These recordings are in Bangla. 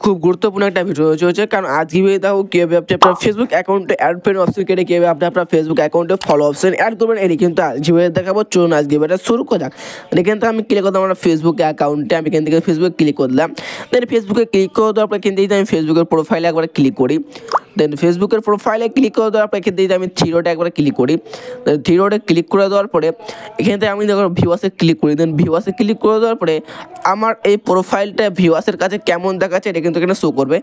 খুব গুরুত্বপূর্ণ একটা ভিডিও হচ্ছে কারণ আজকে দেখো কীভাবে আপনি আপনার ফেসবুক অ্যাকাউন্টে অ্যাড ফ্রেন্ড অপশন কেটে কীভাবে আপনি আপনার ফেসবুক অ্যাকাউন্টে ফলো অপশন অ্যাড করবেন এটি কিন্তু আজকে দেখাবো। চলুন আজকে এটা শুরু করা যাক। এখান থেকে আমি ক্লিক করলাম আমার ফেসবুক অ্যাকাউন্টে, আমি এখান থেকে ফেসবুকে ক্লিক করলাম। দেন ফেসবুকে ক্লিক করে দেওয়ার পর এখান থেকে আমি ফেসবুকের প্রোফাইলে একবার ক্লিক করি। দেন ফেসবুকের প্রোফাইলে ক্লিক করে দেওয়ার পর এখান থেকে আমি থ্রি ডটে একবার ক্লিক করি। দেন থ্রি ডটে ক্লিক করে দেওয়ার পরে এখান থেকে আমি দেখো ভিউয়ার্সে ক্লিক করি। দেন ভিউয়ার্সে ক্লিক করে দেওয়ার পরে আমার এই প্রোফাইলটা ভিউয়ার্সের কাছে কেমন দেখাচ্ছে এটা কিন্তু এখানে শো করবে।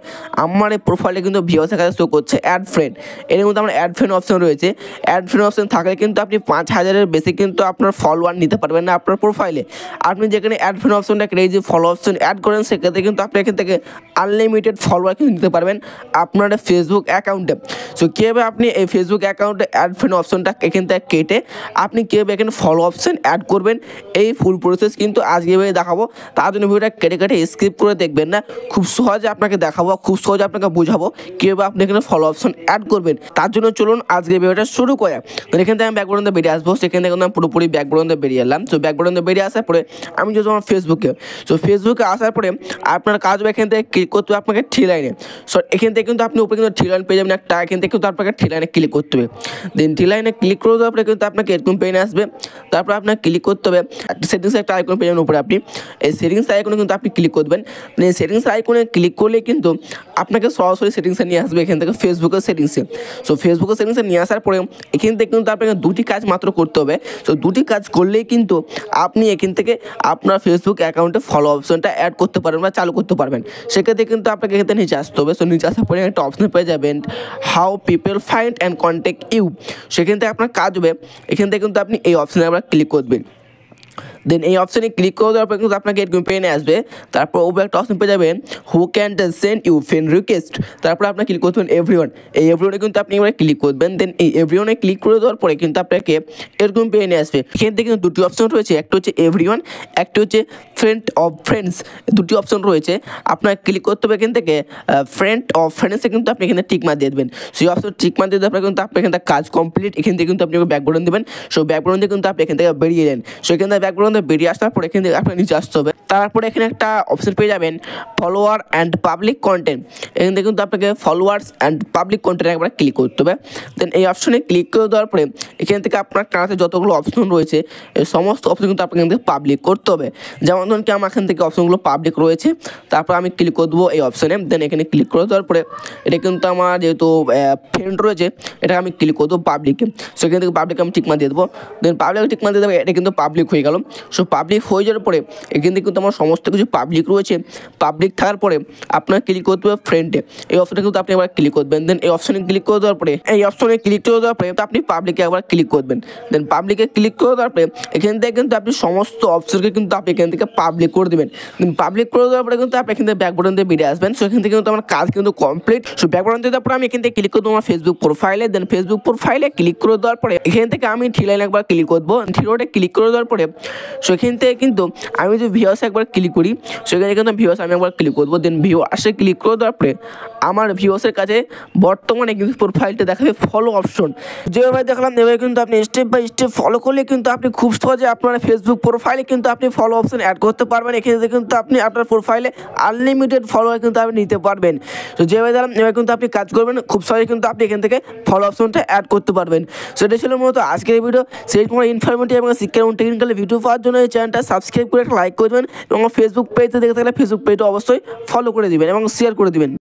আমার এই প্রোফাইলে কিন্তু ভিউয়ার্সের কাছে শো করছে অ্যাড ফ্রেন্ড। এর মধ্যে আমার অ্যাড ফ্রেন্ড অপশন রয়েছে। অ্যাড ফ্রেন্ড অপশন থাকলে কিন্তু আপনি 5000-এর বেশি কিন্তু আপনার ফলোয়ার নিতে পারবেন না আপনার প্রোফাইলে। আপনি যেখানে অ্যাড ফ্রেন্ড অপশনটা ক্রেজি ফলো অপশন অ্যাড করেন সেক্ষেত্রে কিন্তু আপনি এখান থেকে আনলিমিটেড ফলোয়ার কিন্তু নিতে পারবেন আপনার ফেসবুক অ্যাকাউন্টে। সো কীভাবে আপনি এই ফেসবুক অ্যাকাউন্টে অ্যাড ফ্রেন্ড অপশনটা এখান থেকে কেটে আপনি কীভাবে এখানে ফলো অপশন অ্যাড করবেন এই ফুল প্রসেস কিন্তু আজকে দেখাবো। তার জন্য ভিডিওটা কেটে স্কিপ করে দেখবেন না, খুব সহজে আপনাকে দেখাবো, খুব সহজে আপনাকে বোঝাবো কীভাবে আপনি এখানে ফলো অপশন অ্যাড করবেন। তার জন্য চলুন আজকে ভিডিওটা শুরু করে। এখান থেকে আমি ব্যাকগ্রাউন্ডে বেরিয়ে আসবো। সেখান থেকে আমি পুরোপুরি ব্যাকগ্রাউন্ডে বেরিয়ে এলাম। তো ব্যাকগ্রাউন্ডে বেরিয়ে আসার পরে আমি যদি আমার ফেসবুকে, তো ফেসবুকে আসার পরে আপনার কাজ হবে এখান থেকে ক্লিক করতে হবে আপনাকে থ্রি লাইনে। সো এখান থেকে কিন্তু আপনি উপরে কিন্তু থ্রি লাইন পেয়ে যাবেন একটা, এখান থেকে কিন্তু আপনাকে থ্রি লাইনে ক্লিক করতে হবে। দেন থ্রি লাইনে ক্লিক করে দেওয়ার পরে কিন্তু আপনাকে এরকম পেনে আসবে। তারপর আপনাকে ক্লিক করতে হবে একটা সেটিংস, একটা আইকন পেয়ে যাবেন উপরে। আপনি এই সেটিংস আইকনে কিন্তু আপনি ক্লিক করবেন। এই সেটিংস আইকনে ক্লিক করলে কিন্তু আপনাকে সরাসরি সেটিংসে নিয়ে আসবে এখান থেকে ফেসবুকের সেটিংসে। সো ফেসবুকের সেটিংসে নিয়ে আসার পরে এখান থেকে কিন্তু আপনাকে দুটি কাজ মাত্র করতে হবে। তো দুটি কাজ করলেই কিন্তু আপনি এখান থেকে আপনার ফেসবুক অ্যাকাউন্টে ফলো অপশনটা অ্যাড করতে পারবেন বা চালু করতে পারবেন। সেক্ষেত্রে কিন্তু আপনাকে এখান থেকে নিচে আসতে হবে। সো নিচে আসার পরে একটা অপশন পেয়ে যাবেন how people find and contact you. সেখান থেকে আপনার কাজ হবে এখান থেকে কিন্তু আপনি এই অপশনে আবার ক্লিক করবেন। দেন এই অপশানে ক্লিক করে দেওয়ার পর কিন্তু আপনাকে এরকম পেনে আসবে। তারপর ওপরে একটা অপশন পেয়ে যাবেন who can send you friend request. তারপর আপনার ক্লিক করতে হবে এভরিওয়ান। এই এভরিওয়ানে কিন্তু আপনি এবার ক্লিক করবেন। দেন এই এভরিওয়ানে ক্লিক করে দেওয়ার পরে কিন্তু আপনাকে এরকম পেনে আসবে। এখান থেকে কিন্তু দুটি অপশন রয়েছে, একটা হচ্ছে এভরিওয়ান, একটা হচ্ছে ফ্রেন্ড অফ ফ্রেন্ডস। দুটি অপশন রয়েছে, আপনার ক্লিক করতে হবে এখান থেকে ফ্রেন্ড অফ ফ্রেন্ডসে কিন্তু আপনি এখানে টিক মার দিয়ে দেবেন। সেই অপশন টিক মার দিয়ে দেওয়ার পরে কিন্তু আপনি এখান থেকে কাজ কমপ্লিট। এখান থেকে কিন্তু আপনি ব্যাকগ্রাউন্ড দেবেন। সো ব্যাকগ্রাউন্ডে কিন্তু আপনি এখান থেকে বেরিয়ে এলেন। সো এখান থেকে ব্যাকগ্রাউন্ডে বেরিয়ে আসার পরে এখান থেকে আপনার নিচে আসতে হবে। তারপরে এখানে একটা অপশন পেয়ে যাবেন ফলোয়ার অ্যান্ড পাবলিক কন্টেন্ট। এখান থেকে কিন্তু আপনাকে ফলোয়ার্স অ্যান্ড পাবলিক কন্টেন্ট একবার ক্লিক করতে হবে। দেন এই অপশনে ক্লিক করে দেওয়ার পরে এখান থেকে আপনার কাছে যতগুলো অপশন রয়েছে এই সমস্ত অপশন কিন্তু আপনাকে এখান থেকে পাবলিক করতে হবে। যেমন ধরুন কি আমার এখান থেকে অপশনগুলো পাবলিক রয়েছে। তারপর আমি ক্লিক করে দেবো এই অপশনে। দেন এখানে ক্লিক করে দেওয়ার পরে এটা কিন্তু আমার যেহেতু ফ্রেন্ড রয়েছে এটা আমি ক্লিক করে দেবো পাবলিকে। সো এখান থেকে পাবলিক আমি টিকমার দিয়ে দেবো। দেন পাবলিক টিকমার দিয়ে দেবো, এটা কিন্তু পাবলিক হয়ে গেল। সো পাবলিক হয়ে যাওয়ার পরে এখান থেকে কিন্তু আমার সমস্ত কিছু পাবলিক রয়েছে। পাবলিক থাকার পরে আপনার ক্লিক করতে হবে ফ্রেন্ডে। এই অপশনে কিন্তু আপনি একবার ক্লিক করবেন। দেন এই অপশনে ক্লিক করে দেওয়ার পরে আপনি পাবলিকে একবার ক্লিক করবেন। দেন পাবলিকে ক্লিক করে দেওয়ার পরে এখান থেকে কিন্তু আপনি সমস্ত অপশনকে কিন্তু আপনি এখান থেকে পাবলিক করে দেবেন। দেন পাবলিক করে দেওয়ার পরে কিন্তু আপনি এখান থেকে ব্যাকগ্রাউন্ড দিয়ে বেরিয়ে আসবেন। সো এখান থেকে কিন্তু আমার কাজ কিন্তু কমপ্লিট। সো ব্যাকগ্রাউন্ড দিয়ে দেওয়ার পরে আমি এখান থেকে ক্লিক করবো আমার ফেসবুক প্রোফাইলে। দেন ফেসবুক প্রোফাইলে ক্লিক করে দেওয়ার পরে এখান থেকে আমি থ্রি লাইনে একবার ক্লিক করবো। থ্রি ডটে ক্লিক করে দেওয়ার পরে সো এখান থেকে কিন্তু আমি যদি ভিউয়ার্সে একবার ক্লিক করি সেখানে কিন্তু ভিউয়ার্স আমি একবার ক্লিক করবো। দেন ভিউয়ার্সে ক্লিক করে দেওয়ার পরে আমার ভিউয়ার্সের কাছে বর্তমানে কিন্তু প্রোফাইলটা দেখাবে ফলো অপশন। যেভাবে দেখলাম এভাবে কিন্তু আপনি স্টেপ বাই স্টেপ ফলো করলে কিন্তু আপনি খুব সহজে আপনার ফেসবুক প্রোফাইলে কিন্তু আপনি ফলো অপশন অ্যাড করতে পারবেন। এখানে কিন্তু আপনি আপনার প্রোফাইলে আনলিমিটেড ফলোয়ার কিন্তু আপনি নিতে পারবেন। তো যেভাবে দেখলাম এভাবে কিন্তু আপনি কাজ করবেন, খুব সহজে কিন্তু আপনি এখান থেকে ফলো অপশনটা অ্যাড করতে পারবেন। সেটা ছিল মূলত আজকের ভিডিও। সেই কোনো ইনফরমেটিভ এবং শিক্ষা এবং টেকনিক্যাল ভিডিও পাওয়ার জন্য এই চ্যানেলটা সাবস্ক্রাইব করে একটা লাইক করে দেবেন এবং ফেসবুক পেজে দেখে থাকলে ফেসবুক পেজটা অবশ্যই ফলো করে দিবেন এবং শেয়ার করে দিবেন।